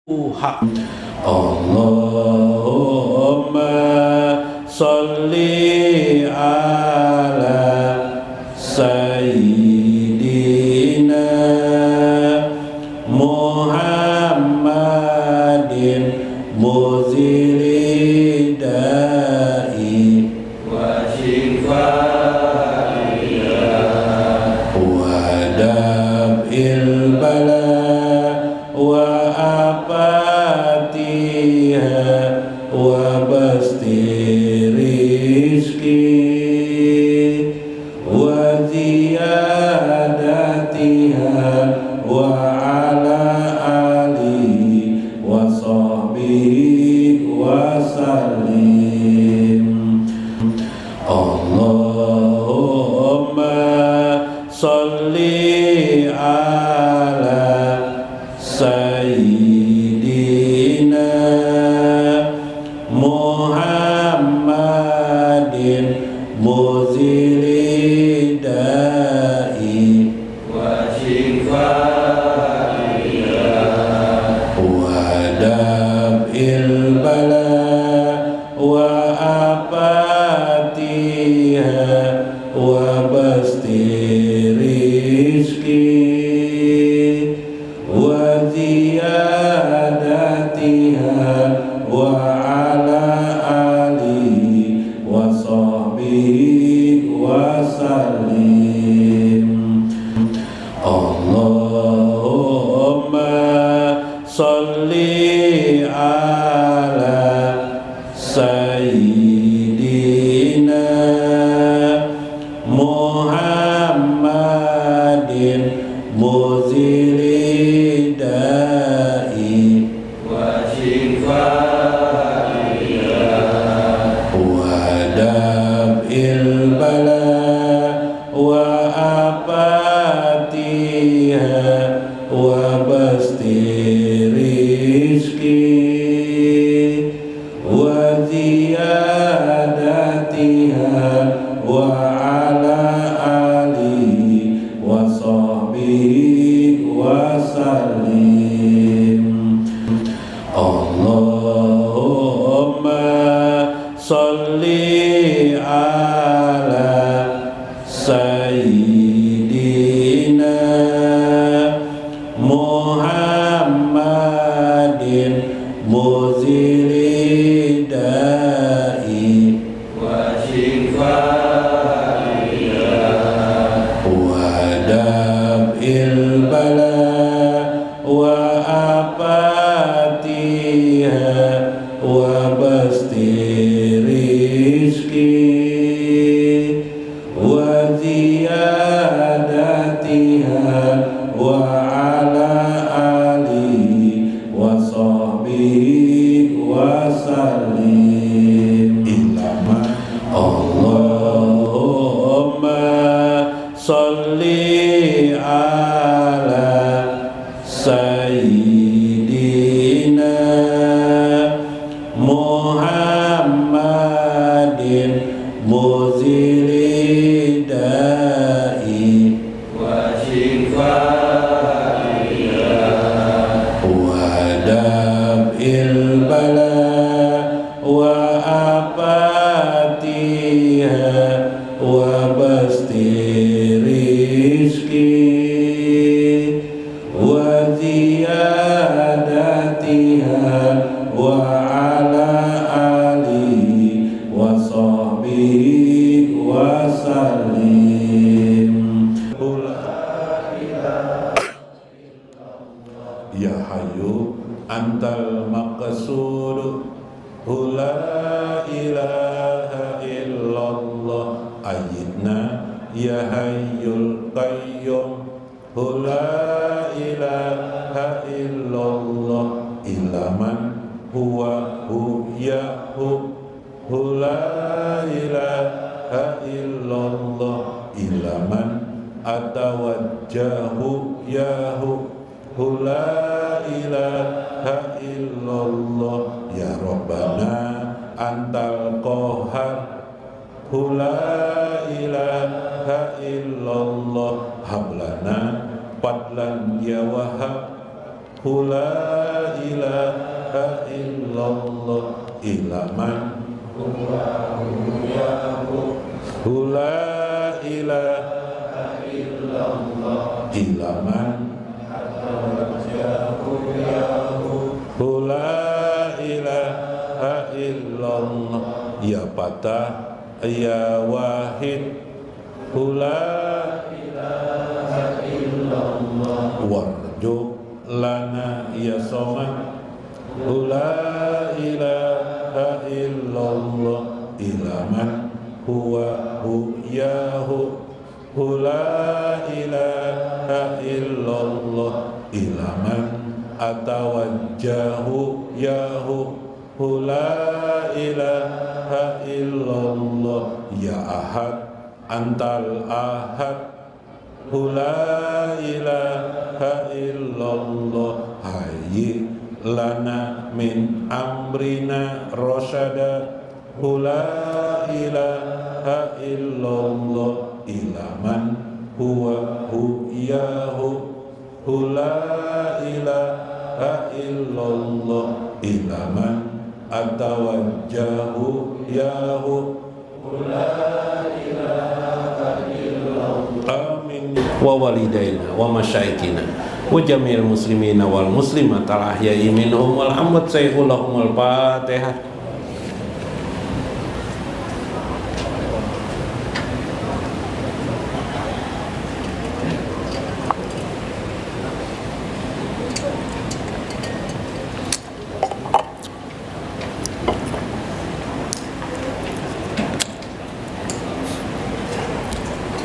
hak. Allahumma sholli ala sayyidina Muhammadin muzili da'i wa shifaiha wa daf'il bala wa apatiha wa basti rizki wa ziyadatiha wa ala alihi wa sahbihi wa sallim. Allahumma sholli ala sayyidina Muhammadin muzili da'i wa shifaiha wa daf'il bala wa apatiha wa basti rizki wa ziyadatiha wa ala alihi wa sahbihi wa sallim. Allahumma sholli ala sayyidina Muhammadin muzili da'i wa shifaiha wa daf'il bala wa apatiha wa basti rizki wa ziyadatiha wa ala alihi wa sahbihi wa sallim. Allahumma sholli ala sayyidina Muhammadin muzili da'i wa shifaiha wa daf'il bala wa apatiha wa basti rizki wa ziyadatiha wa ala alihi wa sahbihi wa sallim. Allahumma sholli ala sayyidina Muhammadin muzili da'i wa shifaiha wa daf'il bala wa apatiha wa basti rizki wa ziyadatiha wa ala alihi wa sahbihi wa sallim. Ya Hayyu antal maqsud la ilaha illallah ayyidna ya Hayyul Qayyum la ilaha illallah ilaman huwa hu ya hu la ilaha illallah ilaman atawajjahu ya hu la ilaha illallah ya Rabbana antal qahar la ilaha illallah hablana fadlan ya wahab la ilaha ila man la ilaha illa man la ilaha illallah ya patah ya wahid la ilaha illallah warjuk lana ya somad la ilaha illallah ila man huwa yahu la ilaha illallah ila man atawajjahu yahu la ilaha illallah ya ahad antal ahad la ilaha illallah hayyi lana min amrina rasyada la ilaha illallah ila man huwa yahu la ilaha illallah ila man atawajjahu yahu la ilaha illallah amin wa walidaina wa masyaikina wa jami'il muslimina wal muslimat al ahya'i minhum wal amwat sayyidulahumul fatihah.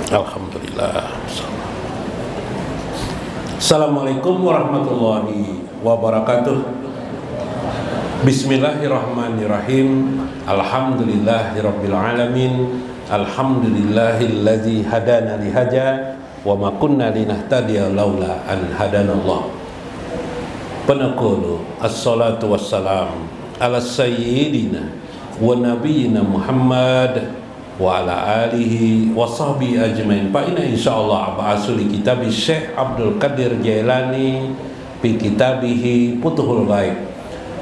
Alhamdulillah. Assalamualaikum warahmatullahi wabarakatuh. Bismillahirrahmanirrahim. Alhamdulillahirabbil alamin. Alhamdulillahilladzi hadana lihaja wa ma kunna linahtadiya laula an hadanallah. Panaqulu assalatu wassalam ala sayyidina wa nabiyyina Muhammad wa ala alihi wa sahbihi ajmain. Fa inna insyaallah ba'asul kitab Syekh Abdul Qadir Jailani fi kitabihi Futuhul Ghaib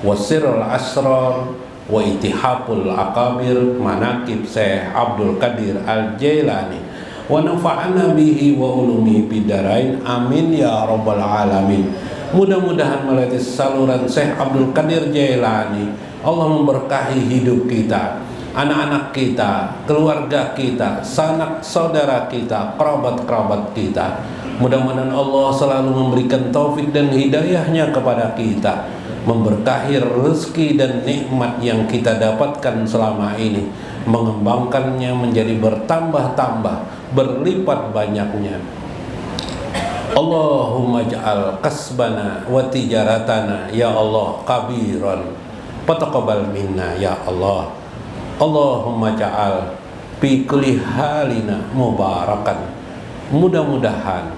wa Sirrul Asrar wa Ittihaful Aqabir manaqib Syekh Abdul Qadir Al Jailani wa nafa'ana bihi wa ulumi bidarain amin ya rabbal alamin. Mudah-mudahan melalui saluran Syekh Abdul Qadir Jailani Allah memberkahi hidup kita, anak-anak kita, keluarga kita, sanak saudara kita, kerabat-kerabat kita. Mudah-mudahan Allah selalu memberikan taufik dan hidayahnya kepada kita, memberkahi rezeki dan nikmat yang kita dapatkan selama ini, mengembangkannya menjadi bertambah-tambah, berlipat banyaknya. Allahumma ja'al kasbana wa tijaratana ya Allah kabiran fataqabbal minna ya Allah. Allahumma ja'al fi kulli halina mubarakan. Mudah-mudahan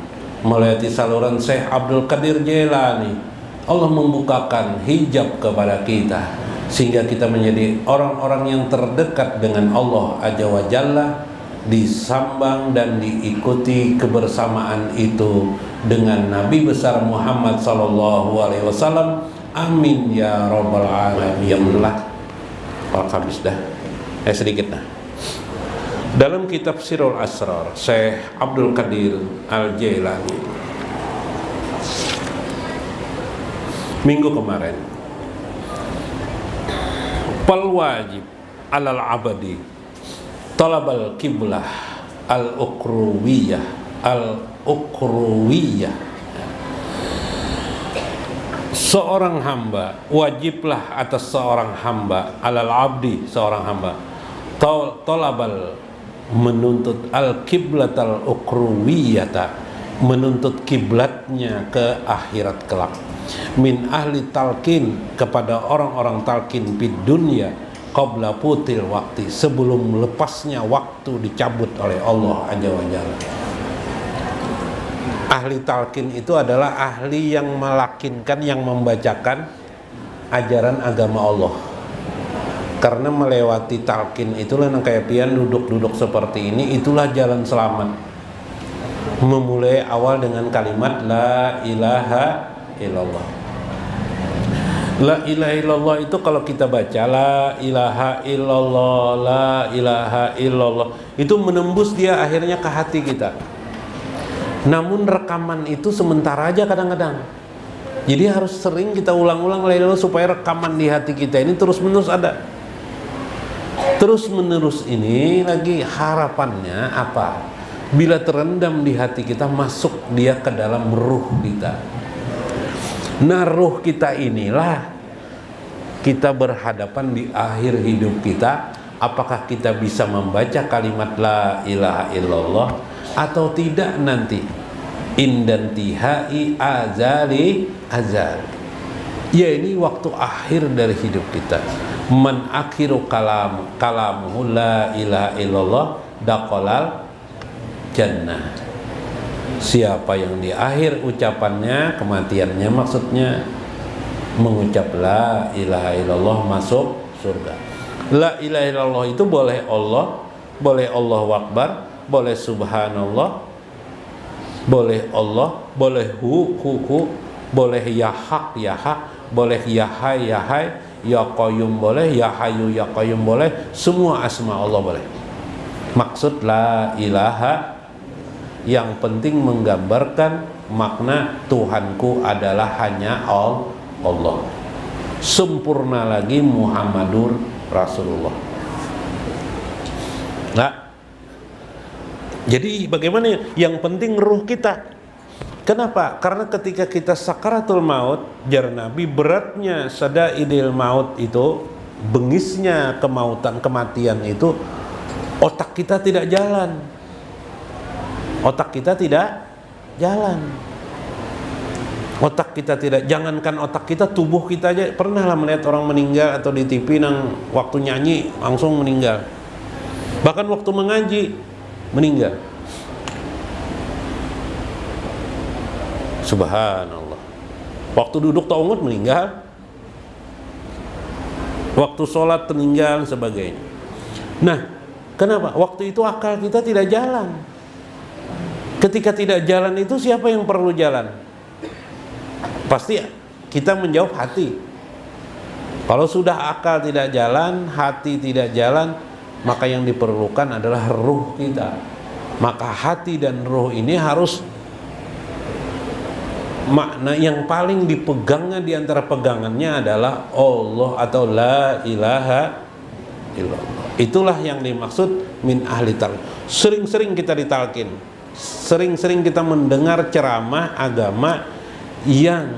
melalui saluran Syekh Abdul Qadir Jailani Allah membukakan hijab kepada kita sehingga kita menjadi orang-orang yang terdekat dengan Allah Azza wa Jalla, disambang dan diikuti kebersamaan itu dengan Nabi besar Muhammad sallallahu alaihi wasallam. Amin ya rabbal alamin. Ya Allah. Habis dah. Sedikit dah. Dalam kitab Sirrul Asrar Syekh Abdul Qadir Al Jailani minggu kemarin, fal wajib alal abadi talabal qiblah al ukhrawiyah seorang hamba, wajiblah atas seorang hamba, alal abdi, seorang hamba, talabal, menuntut al-qiblatal ukhrawiyata, menuntut kiblatnya ke akhirat kelak, min ahli talqin, kepada orang-orang talqin fid dunya qabla putil waktu, sebelum lepasnya waktu dicabut oleh Allah Azza wa Jalla. Ahli talqin itu adalah ahli yang melakinkan, yang membacakan ajaran agama Allah. Karena melewati talqin itulah yang kayak pian duduk-duduk seperti ini, itulah jalan selamat. Memulai awal dengan kalimat la ilaha illallah. La ilaha illallah itu kalau kita baca la ilaha illallah, la ilaha illallah, itu menembus dia akhirnya ke hati kita. Namun rekaman itu sementara aja kadang-kadang. Jadi harus sering kita ulang-ulang la ilaha illallah supaya rekaman di hati kita ini terus-menerus ada. Terus-menerus ini lagi harapannya apa? Bila terendam di hati kita, masuk dia ke dalam ruh kita. Nah, ruh kita inilah kita berhadapan di akhir hidup kita. Apakah kita bisa membaca kalimat la ilaha illallah atau tidak nanti? Indantihai azali azal. Ya, ini waktu akhir dari hidup kita. Man akhiru kalamuhu la ilaha illallah daqalal jannah. Siapa yang di akhir ucapannya, kematiannya maksudnya, mengucap la ilaha illallah masuk surga. La ilaha illallah itu boleh Allah, boleh Allahu Akbar, boleh subhanallah, boleh Allah, boleh hu, boleh ya hak, boleh ya hay, ya qayyum boleh, ya hayu, ya qayyum boleh, semua asma Allah boleh. Maksud la ilaha yang penting menggambarkan makna Tuhanku adalah hanya Allah. Sempurna lagi Muhammadur Rasulullah. Nah, jadi bagaimana? Yang penting ruh kita. Kenapa? Karena ketika kita sakaratul maut, jar Nabi, beratnya sadaidil maut itu, bengisnya kematian itu, otak kita tidak jalan. Otak kita tidak jalan. Otak kita tidak, jangankan otak kita, tubuh kita aja. Pernah lah melihat orang meninggal atau di TV nang waktu nyanyi langsung meninggal. Bahkan waktu mengaji meninggal. Subhanallah. Waktu duduk ta'awud meninggal. Waktu sholat meninggal sebagainya. Nah, kenapa? Waktu itu akal kita tidak jalan. Ketika tidak jalan itu siapa yang perlu jalan? Pasti kita menjawab hati. Kalau sudah akal tidak jalan, hati tidak jalan, maka yang diperlukan adalah ruh kita. Maka hati dan ruh ini harus, makna yang paling dipegangnya di antara pegangannya adalah Allah atau la ilaha illallah. Itulah yang dimaksud min ahli talqin. Sering-sering kita ditalkin. Sering-sering kita mendengar ceramah agama yang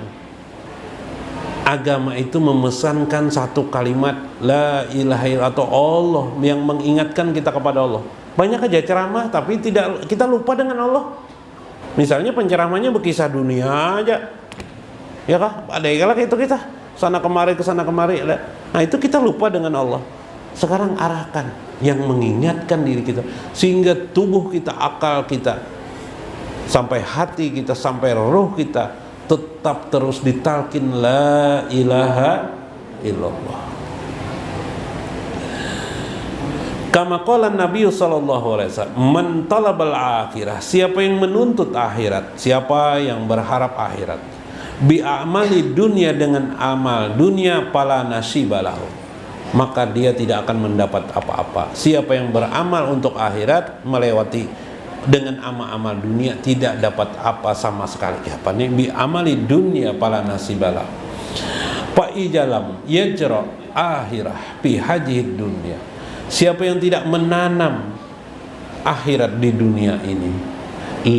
agama itu memesankan satu kalimat la ilaha illallah atau Allah yang mengingatkan kita kepada Allah. Banyak aja ceramah tapi tidak, kita lupa dengan Allah. Misalnya penceramahnya berkisah dunia aja, ya kah? Ada yang itu kita sana kemari kesana kemari. Nah itu kita lupa dengan Allah. Sekarang arahkan yang mengingatkan diri kita sehingga tubuh kita, akal kita, sampai hati kita, sampai ruh kita tetap terus ditalkin la ilaha illallah. Kama qala Nabi sallallahu alaihi wasallam, man talabal akhirah, siapa yang menuntut akhirat, siapa yang berharap akhirat, bi amali dunia, dengan amal dunia, pala nasibalahu, maka dia tidak akan mendapat apa-apa. Siapa yang beramal untuk akhirat melewati dengan amal-amal dunia, tidak dapat apa sama sekali. Apa nih? Bi amali dunia pala nasibalah. Fa ijalam yajra akhirah fi hajid dunia. Siapa yang tidak menanam akhirat di dunia ini,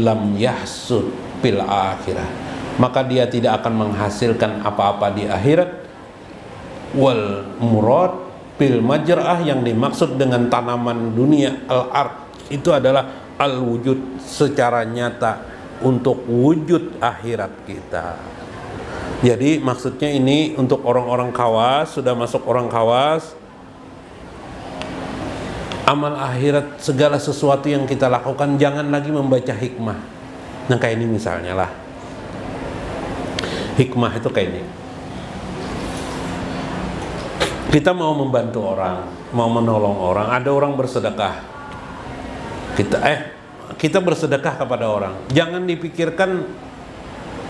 lam yahsud fil akhirah, maka dia tidak akan menghasilkan apa-apa di akhirat. Wal murad bil majrah, yang dimaksud dengan tanaman dunia al-ard itu adalah al-wujud, secara nyata untuk wujud akhirat kita. Jadi maksudnya ini untuk orang-orang khawas, sudah masuk orang khawas, amal akhirat, segala sesuatu yang kita lakukan jangan lagi membaca hikmah. Nah kayak ini misalnya lah, hikmah itu kayak ini. Kita mau membantu orang, mau menolong orang, ada orang bersedekah, kita bersedekah kepada orang, jangan dipikirkan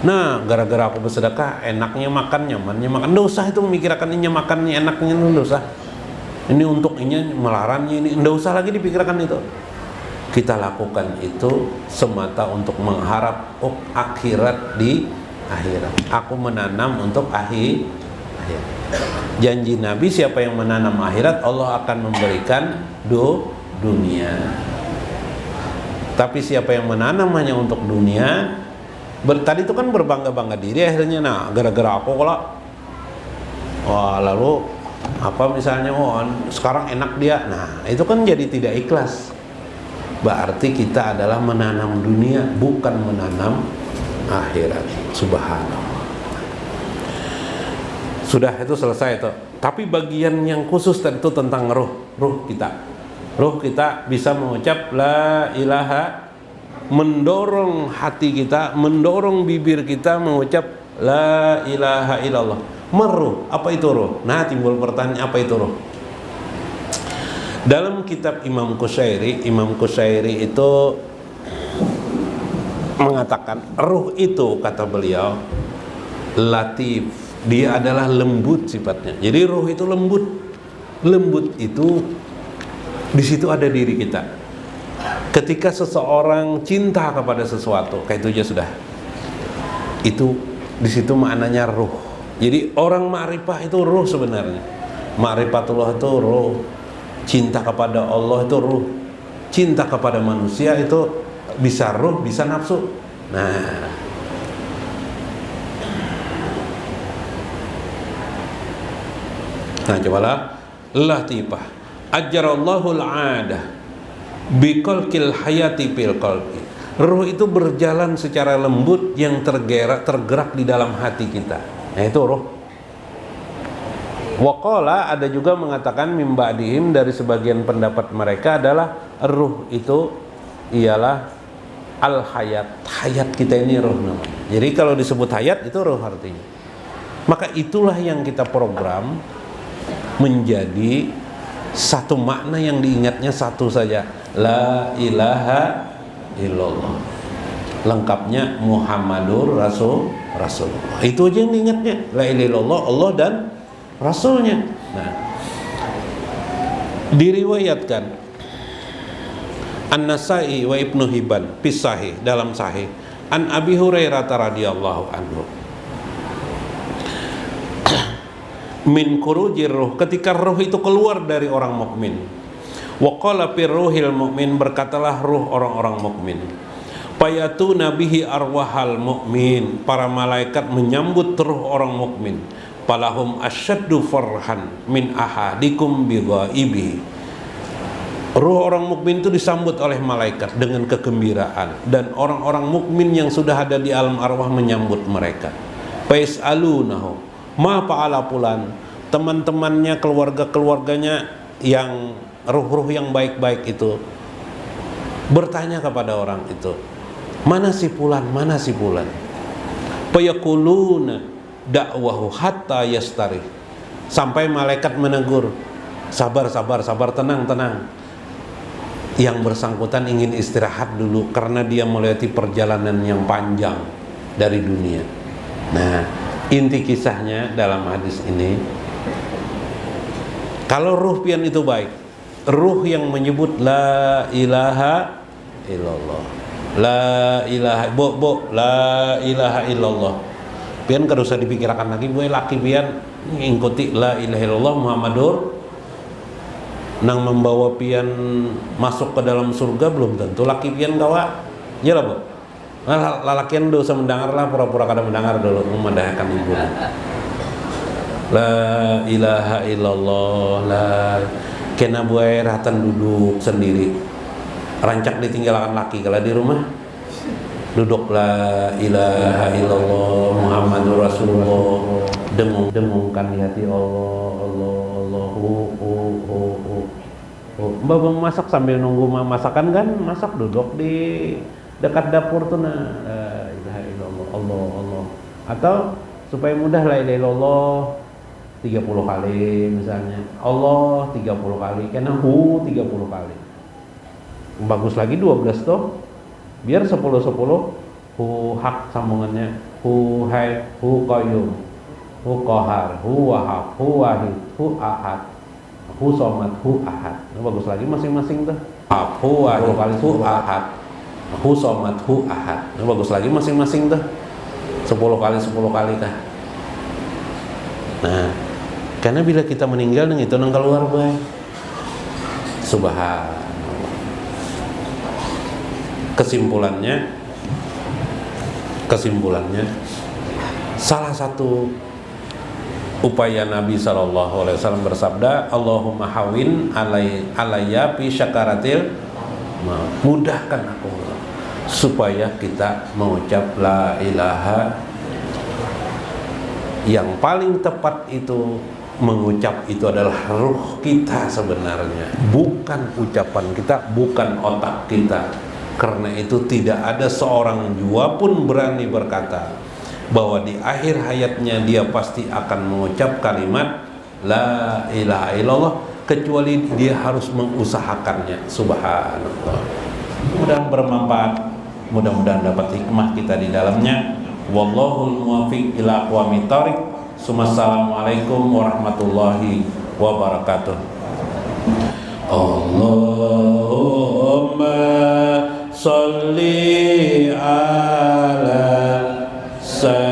Nah, gara-gara aku bersedekah, enaknya makan, nyamannya makan. Nggak usah itu memikirkan ini makannya, enaknya, nggak usah. Ini untuk ini, melarannya ini, nggak usah lagi dipikirkan itu. Kita lakukan itu semata untuk mengharap akhirat di akhirat. Aku menanam untuk akhirat. Janji Nabi, siapa yang menanam akhirat, Allah akan memberikan dunia. Tapi siapa yang menanam hanya untuk dunia, tadi itu kan berbangga-bangga diri akhirnya. Nah, gara-gara aku kalau lalu apa misalnya, sekarang enak dia, nah itu kan jadi tidak ikhlas. Berarti kita adalah menanam dunia, bukan menanam akhirat. Subhanallah. Sudah, itu selesai itu. Tapi bagian yang khusus tadi itu tentang ruh kita. Ruh kita bisa mengucap la ilaha, mendorong hati kita, mendorong bibir kita mengucap la ilaha illallah. Meruh, apa itu ruh? Nah, timbul pertanyaan, apa itu ruh? Dalam kitab Imam Qushairi itu mengatakan ruh itu, kata beliau, latif, dia adalah lembut sifatnya. Jadi ruh itu lembut. Lembut itu di situ ada diri kita. Ketika seseorang cinta kepada sesuatu, kayak itu aja sudah. Itu di situ maknanya ruh. Jadi orang ma'rifah itu ruh sebenarnya. Ma'rifatullah itu ruh. Cinta kepada Allah itu ruh. Cinta kepada manusia itu bisa ruh, bisa nafsu. Nah, cobalah latifah. Ajarallahu al-'adah biqalqil hayati fil qalbi. Ruh itu berjalan secara lembut yang tergerak di dalam hati kita. Nah, itu ruh. Waqala, ada juga mengatakan mimba'dihim, dari sebagian pendapat mereka adalah ruh itu ialah al-hayat. Hayat kita ini ruh namanya. Jadi kalau disebut hayat itu ruh artinya. Maka itulah yang kita program menjadi satu makna yang diingatnya satu saja, la ilaha illallah. Lengkapnya Muhammadur Rasulullah. Itu aja yang diingatnya, la ilaha illallah, Allah dan Rasulnya. Nah, diriwayatkan An-Nasai wa Ibnu Hibban fi Sahih, dalam Sahih, an Abi Hurairah radhiyallahu anhu, min khurujir ruh, ketika ruh itu keluar dari orang mukmin. Wa qala fir ruhil mukmin, berkatalah ruh orang-orang mukmin. Fayatu nabihi arwahal mukmin, para malaikat menyambut ruh orang mukmin. Falahum asyaddu farhan min ahadikum bi ghaibi. Ruh orang mukmin itu disambut oleh malaikat dengan kegembiraan, dan orang-orang mukmin yang sudah ada di alam arwah menyambut mereka. Faisalunahu ma fa'ala fulan, teman-temannya, keluarga-keluarganya yang ruh-ruh yang baik-baik itu bertanya kepada orang itu, mana si fulan, mana si fulan. Fayaquluna da'wahu hatta yastarih, sampai malaikat menegur, sabar, tenang. Yang bersangkutan ingin istirahat dulu karena dia melewati perjalanan yang panjang dari dunia. Nah, inti kisahnya dalam hadis ini, kalau ruh pian itu baik, ruh yang menyebut la ilaha illallah, la ilaha la ilaha illallah, pian kada usah dipikirkan lagi, gue laki pian ngikuti la ilaha illallah Muhammadur, nang membawa pian masuk ke dalam surga belum tentu laki pian kawa, ya lah bu. Lalakian do usah mendengar lah, pura-pura kada mendengar dulu, memandahkan ibu. La ilaha illallah, la kena buai ratan duduk sendiri, rancak ditinggalkan laki. Kalau di rumah duduk la ilaha illallah Muhammadur Rasulullah, dengung-dengungkan di hati Allah. Mbak masak sambil nunggu masakan kan, masak duduk di dekat dapur tuh, nah la ilaha illallah Allah. Atau supaya mudah, la ilaha illallah 30 kali misalnya, Allah 30 kali, karena 30 kali. Bagus lagi 12 tuh, biar 10 hu hak sambungannya, hu hai, hu qayyum, hu qahar, hu wahab, hu wahid, hu ahad, hu somad, hu ahad. Nah, bagus lagi masing-masing tuh. Hu wahid, hu ahad, hu somad, hu ahad. Nah, bagus lagi masing-masing tuh. 10 kali kah. Nah, karena bila kita meninggal dengan itu nang keluar bae. Subhanallah. Kesimpulannya salah satu upaya Nabi SAW bersabda, Allahumma hawin alayya fi syakaratil, mudahkan aku supaya kita mengucap la ilaha. Yang paling tepat itu mengucap itu adalah ruh kita sebenarnya, bukan ucapan kita, bukan otak kita. Karena itu tidak ada seorang jua pun berani berkata bahwa di akhir hayatnya dia pasti akan mengucap kalimat la ilaha illallah, kecuali dia harus mengusahakannya. Subhanallah. Mudah bermanfaat, mudah-mudahan dapat hikmah kita di dalamnya. Wallahul muwaffiq ila aqwamit thoriq. Assalamualaikum warahmatullahi wabarakatuh. Allahumma sholli ala sayyidina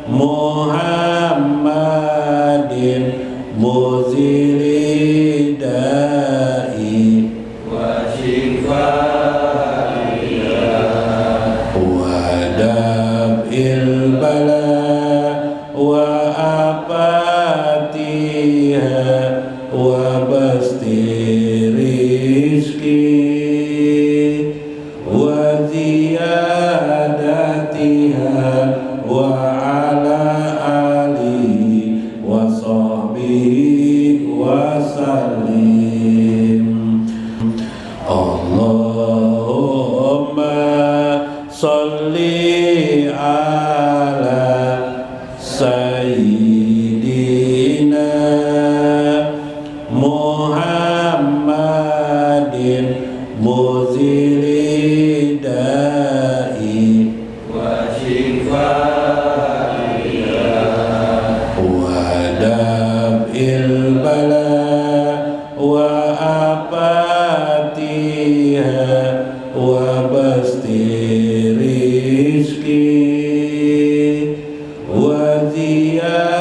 Muhammadin muzili da'i wa shifa'iyah wa dab'il bala wa apatiha wa basti wa ziyadatiha wa ala alihi wa sahbihi wa sallim. Allahumma sholli ala sayyidina Muhammadin muzili da'i wa shifa'iyah wa dab'il bala wa apatiha wa basti rizki wa ziyadatiha